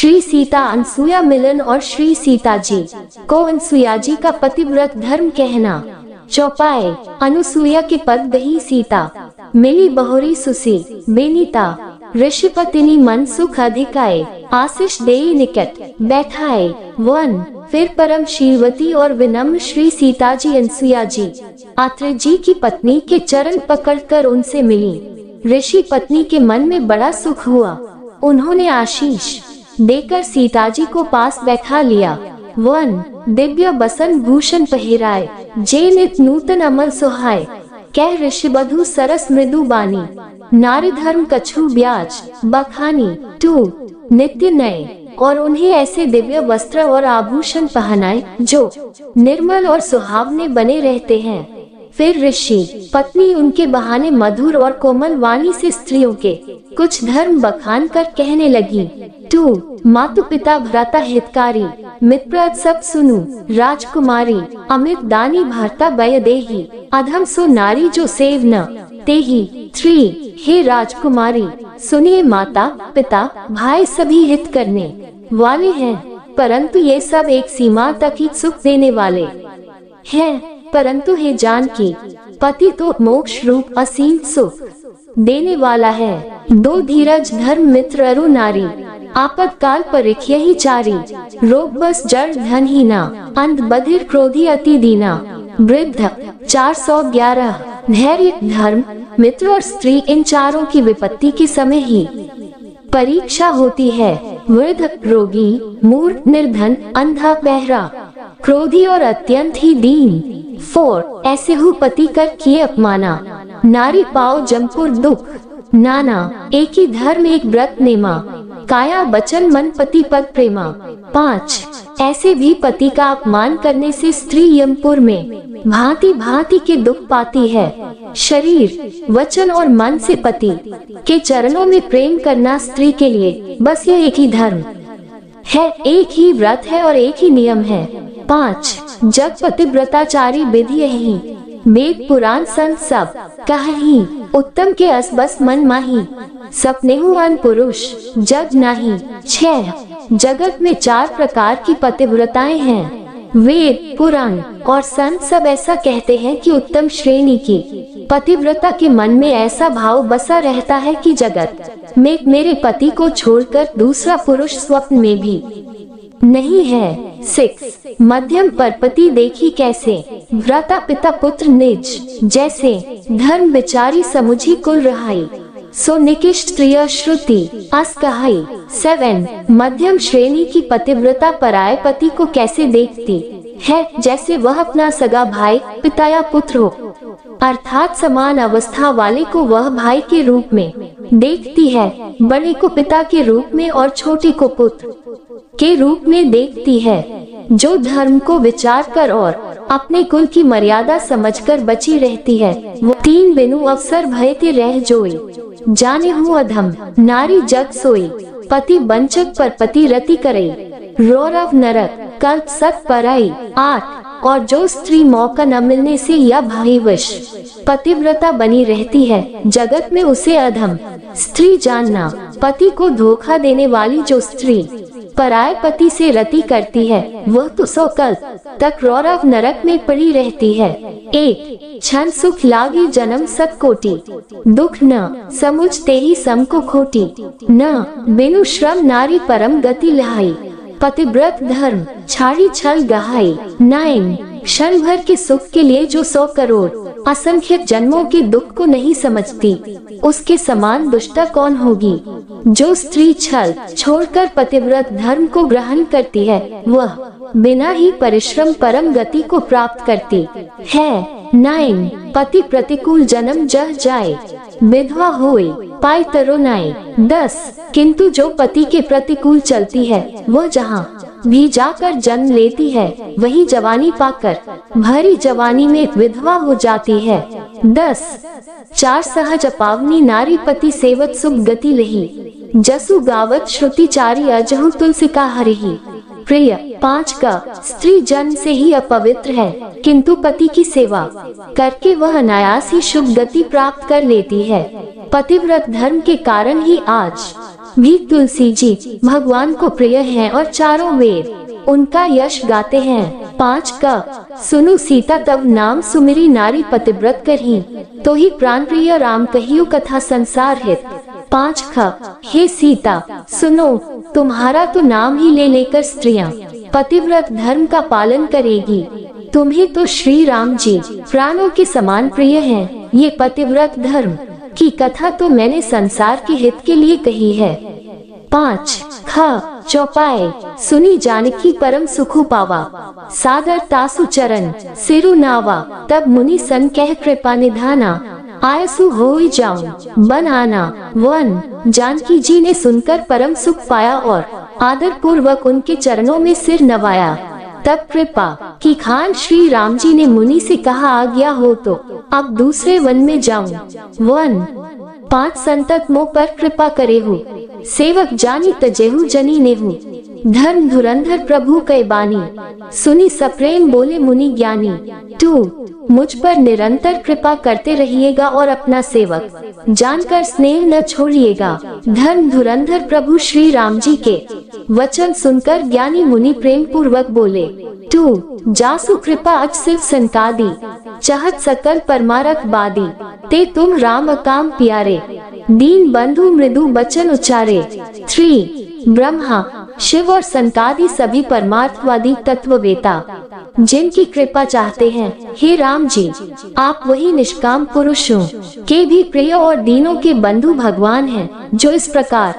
श्री सीता अनसुया मिलन और श्री सीता जी को अनसुया जी का पतिव्रत धर्म कहना। चौपाए अनुसुया के पद गही सीता, मिली बहुरी सुसी बेनीता, ऋषिपतिनी मन सुख अधिकाए, आशीष देई निकट बैठाए। वन फिर परम शीलवती और विनम्र श्री सीता जी अनसुया जी आत्रेय जी की पत्नी के चरण पकड़कर उनसे मिली। ऋषि पत्नी के मन में बड़ा सुख हुआ। उन्होंने आशीष देकर सीता जी को पास बैठा लिया। वन दिव्य बसन भूषण पहिराए, जे नित नूतन अमल सुहाए, कह ऋषि बधु सरस मृदु बानी, नारी धर्म कछु ब्याज बखानी। टू नित्य नए और उन्हें ऐसे दिव्य वस्त्र और आभूषण पहनाए जो निर्मल और सुहावने बने रहते हैं। फिर ऋषि पत्नी उनके बहाने मधुर और कोमल वाणी से स्त्रियों के कुछ धर्म बखान कर कहने लगी। टू मातु पिता भ्राता हितकारी, मित्र सब सुनु, राजकुमारी अमृत दानी भरता बय देही, अधम सो नारी जो सेव न तेही। थ्री हे राजकुमारी, सुनिए माता पिता भाई सभी हित करने वाले हैं, परंतु ये सब एक सीमा तक ही सुख देने वाले हैं। परंतु हे जानकी, पति तो मोक्ष रूप असीम सुख देने वाला है। दो धीरज धर्म मित्र अरु नारी, आपातकाल परीक्ष ही चारी, रोग बस जड़ धन ही ना, अंध बधिर क्रोधी अति दीना। वृद्ध 411 धैर्य धर्म मित्र और स्त्री, इन चारों की विपत्ति के समय ही परीक्षा होती है। वृद्ध रोगी मूर्ख निर्धन अंधा बहरा क्रोधी और अत्यंत ही दीन। 4 ऐसे हु पति कर किए अपमाना, नारी पाओ जमपुर दुख नाना। एक ही धर्म एक व्रत नेमा, काया बचन मन पति पद प्रेमा। 5 ऐसे भी पति का अपमान करने से स्त्री यमपुर में भांति भांति के दुख पाती है। शरीर वचन और मन से पति के चरणों में प्रेम करना स्त्री के लिए बस यह एक ही धर्म है, एक ही व्रत है और एक ही नियम है। 5 जग पतिव्रताचारी विधि यही, वेद पुराण संत सब कही, उत्तम के अस बस मन माही, सपने हुआन पुरुष जग नाही। 6 जगत में 4 प्रकार की पतिव्रताएं हैं। वेद पुराण और संत सब ऐसा कहते हैं कि उत्तम श्रेणी की पतिव्रता के मन में ऐसा भाव बसा रहता है कि जगत में मेरे पति को छोड़कर दूसरा पुरुष स्वप्न में भी नहीं है। 6 मध्यम परपति देखी कैसे, भ्राता पिता पुत्र निज जैसे, धर्म विचारी समुझी कुल रहाई, सो निकिष्ट प्रिय श्रुति अस कहाई। 7 मध्यम श्रेणी की पतिव्रता पराये पति को कैसे देखती है, जैसे वह अपना सगा भाई पिता या पुत्र हो, अर्थात समान अवस्था वाले को वह भाई के रूप में देखती है, बड़े को पिता के रूप में और छोटे को पुत्र के रूप में देखती है। जो धर्म को विचार कर और अपने कुल की मर्यादा समझकर बची रहती है, वो 3 बिनु अवसर भयते रह जोई, जाने हूँ अधम नारी जग सोई, पति वंचक पर पति रति करई, रौरव नरक कल्प सत पराई। 8 और जो स्त्री मौका न मिलने से या भाईवश पतिव्रता बनी रहती है, जगत में उसे अधम स्त्री जानना। पति को धोखा देने वाली जो स्त्री पराये पति से रति करती है, वह तो 100 कल्प तक रौरव नरक में पड़ी रहती है। 1 क्षण सुख लागी जन्म सत कोटि, दुख न समुझते ही सम को खोटी, न बिनु श्रम नारी परम गति लहाई, पतिव्रत धर्म छाड़ी छल गहाई। 9 क्षण भर के सुख के लिए जो 100 करोड़ असंख्य जन्मों के दुख को नहीं समझती, उसके समान दुष्टा कौन होगी। जो स्त्री छल छोड़कर पतिव्रत धर्म को ग्रहण करती है, वह बिना ही परिश्रम परम गति को प्राप्त करती है। 9 पति प्रतिकूल जन्म जह जाए, विधवा होए पाई तरुणाई। 10 किंतु जो पति के प्रतिकूल चलती है, वह जहाँ भी जाकर जन्म लेती है, वही जवानी पाकर भरी जवानी में विधवा हो जाती है। 10 4 सहज अपावनी नारी पति सेवत सुख गति लही, जसु गावत श्रुति चारी अजहु तुलसी का हरिही। प्रिय 5 का स्त्री जन्म से ही अपवित्र है, किंतु पति की सेवा करके वह अनायास ही शुभ गति प्राप्त कर लेती है। पतिव्रत धर्म के कारण ही आज भी तुलसी जी भगवान को प्रिय हैं और चारों वेद उनका यश गाते हैं। 5 का सुनो सीता तब नाम सुमिरी नारी पतिव्रत करही, तो ही प्राण प्रिय राम कहियो कथा संसार हित। 5 ख हे सीता सुनो, तुम्हारा तो नाम ही ले लेकर स्त्रियां पतिव्रत धर्म का पालन करेगी। तुम्हें तो श्री राम जी प्राणों के समान प्रिय हैं। ये पतिव्रत धर्म की कथा तो मैंने संसार के हित के लिए कही है। 5 ख चौपाए सुनी जानकी परम सुखु पावा, सादर तासु चरण सिरु नावा। तब मुनि सन कह कृपा निधाना, आयसु होई जाऊं बन आना। 1 जानकी जी ने सुनकर परम सुख पाया और आदर पूर्वक उनके चरणों में सिर नवाया। तब कृपा की खान श्री राम जी ने मुनि से कहा, आज्ञा हो तो अब दूसरे वन में जाऊं। 1 5 संतत मोह पर कृपा करे हूँ, सेवक जानी तजेहु जनी नेहु। धर्म धुरंधर प्रभु कै बानी, सुनी सप्रेम बोले मुनि ज्ञानी। 2 मुझ पर निरंतर कृपा करते रहिएगा और अपना सेवक जानकर स्नेह न छोड़िएगा। धर्म धुरंधर प्रभु श्री राम जी के वचन सुनकर ज्ञानी मुनि प्रेम पूर्वक बोले। 2 जासु कृपा अचसिव संकादी, चाहत सकल परमारथ बादी। ते तुम राम काम प्यारे, दीन बंधु मृदु बचन उच्चारे। 3 ब्रह्मा शिव और संकादी सभी परमार्थवादी तत्ववेता जिनकी कृपा चाहते हैं, हे राम जी आप वही निष्काम पुरुषों के भी प्रिय और दीनों के बंधु भगवान हैं, जो इस प्रकार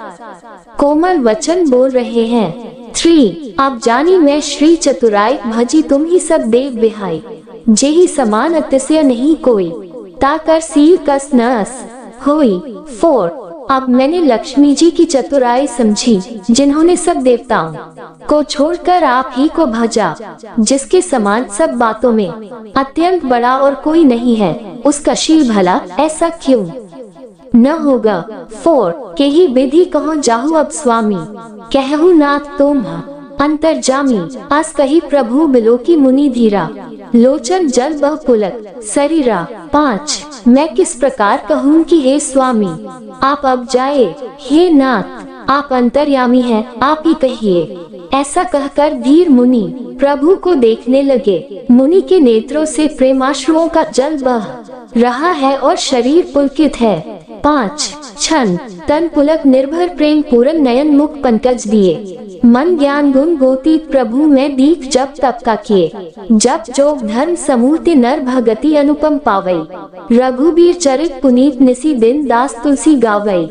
कोमल वचन बोल रहे हैं। 3 आप जानी मैं श्री चतुराई भजी, तुम ही सब देव बिहाई। जेहि समान अतिशय नहीं कोई, ताकर सील कस नस होई। 4 अब मैंने लक्ष्मी जी की चतुराई समझी, जिन्होंने सब देवताओं को छोड़कर आप ही को भजा, जिसके समान सब बातों में अत्यंत बड़ा और कोई नहीं है। उसका शील भला ऐसा क्यों न होगा। 4 के ही विधि कहो जाहु अब स्वामी, कहु नाथ तुम अंतर्जामी। आस कही प्रभु बिलो की मुनि धीरा, लोचन जल बह पुलक शरीरा। 5 मैं किस प्रकार कहूँ कि हे स्वामी आप अब जाए, हे नाथ आप अंतर्यामी हैं, आप ही कहिए। ऐसा कहकर धीर मुनि प्रभु को देखने लगे। मुनि के नेत्रों से प्रेमाश्रुओं का जल बह रहा है और शरीर पुलकित है। 5 क्षण तन पुलक निर्भर प्रेम पूरन नयन मुख पंकज दिए। मन ज्ञान गुण गोतीत प्रभु में दीख जब तप का किए। जब जोग धर्म समूह ते नर भगति अनुपम पावई। रघुबीर चरित पुनीत निसी दिन दास तुलसी गावई।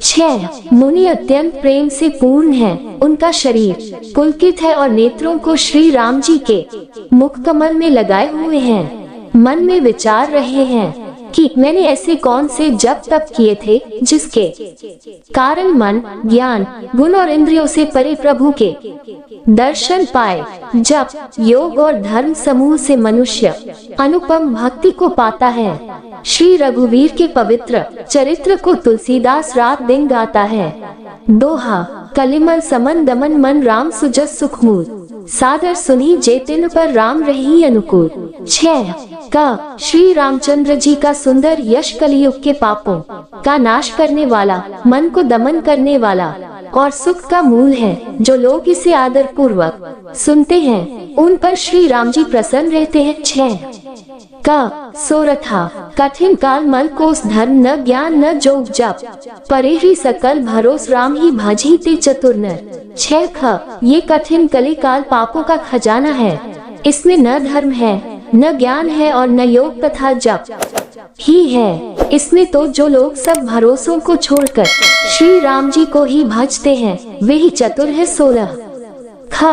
6 मुनि अत्यंत प्रेम से पूर्ण है, उनका शरीर पुलकित है और नेत्रों को श्री राम जी के मुख कमल में लगाए हुए हैं। मन में विचार रहे हैं कि मैंने ऐसे कौन से जप तप किए थे, जिसके कारण मन ज्ञान गुण और इंद्रियों से परे प्रभु के दर्शन पाए। जप योग और धर्म समूह से मनुष्य अनुपम भक्ति को पाता है। श्री रघुवीर के पवित्र चरित्र को तुलसीदास रात दिन गाता है। दोहा कलिमल समन दमन मन राम सुजस सुखमूल, सादर सुनी जेतिन पर राम रही अनुकूल। 6 का श्री रामचंद्र जी का सुंदर यश कलियुग के पापों का नाश करने वाला, मन को दमन करने वाला और सुख का मूल है। जो लोग इसे आदर पूर्वक सुनते हैं, उन पर श्री राम जी प्रसन्न रहते हैं। 6 का सोरथा कठिन काल मल कोस धर्म न ज्ञान न जोग जप, परेही सकल भरोस राम ही भाजी ते चतुर नर। 6 ख ये कठिन कली काल पापों का खजाना है, इसमें न धर्म है न ज्ञान है और न योग तथा जप ही है। इसमें तो जो लोग सब भरोसों को छोड़कर श्री राम जी को ही भजते हैं, वे ही चतुर है। 16 ख